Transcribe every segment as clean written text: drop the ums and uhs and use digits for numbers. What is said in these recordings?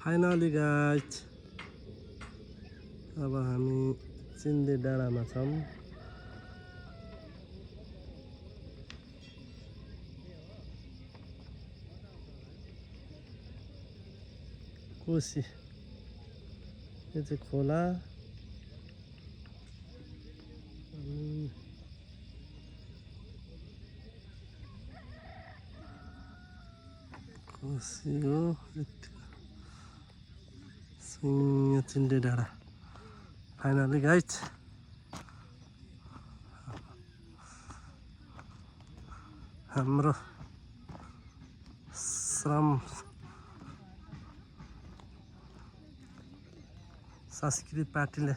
Finally guys अब हामी चिन्दे डाँडामा छौँ। कोसी यो चाहिँ खोला कोसी हो चिन्दे डाँडा फाइनली गाइज हाम्रो श्रम संस्कृति पार्टीले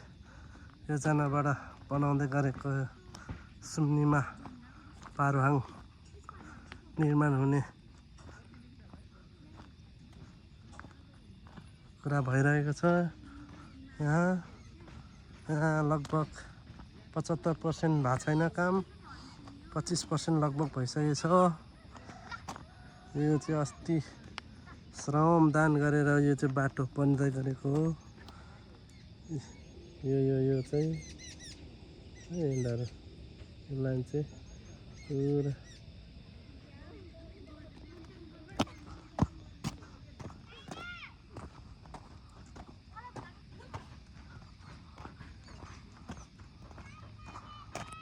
योजनाबाट बनाउँदै गरेको सुम्निमा पारुहाङ निर्माण हुने कुरा भइरहेको छ। यहाँ लगभग 75% भएको छैन काम, 25% लगभग भइसकेको छ। यो चाहिँ अस्ति श्रमदान गरेर यो चाहिँ बाटो बन्दै गरेको हो। यो चाहिँ यिनीहरू यो लाइन चाहिँ पुरा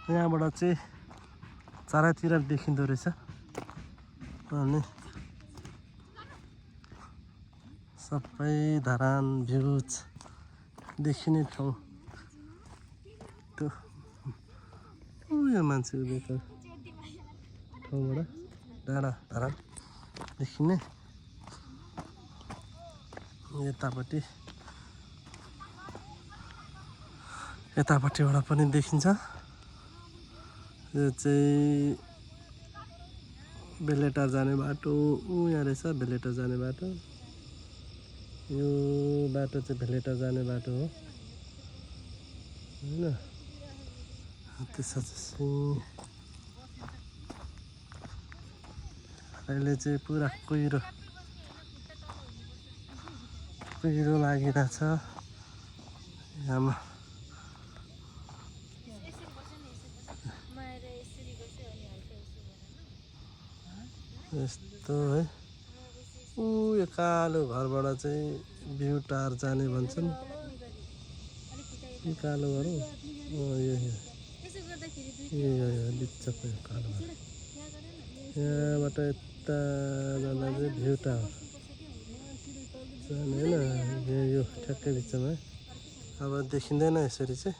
यहाँबाट चाहिँ चारैतिर देखिँदो रहेछ अनि सबै धरान भ्युज देखिने ठाउँ त्यो यो मान्छे उभिएको ठाउँबाट डाँडा धरान देखिने। यतापट्टिबाट पनि देखिन्छ। यो चाहिँ बेलेटार जाने बाटो यहाँ रहेछ, बेलेटार जाने बाटो। यो बाटो चाहिँ बेलेटार जाने बाटो हो हैन। त्यसपछि अहिले चाहिँ पुरा कुहिरो लागिरहेछ यहाँमा। यस्तो है यो कालो घरबाट चाहिँ भ्यू टावर जाने भन्छन्। यो कालो घर हो यो बिचको यो कालो घर। यहाँबाट यता जाँदा चाहिँ भ्यू टावर जाने होइन। यो ठ्याक्कै बिचमा अब देखिँदैन यसरी चाहिँ।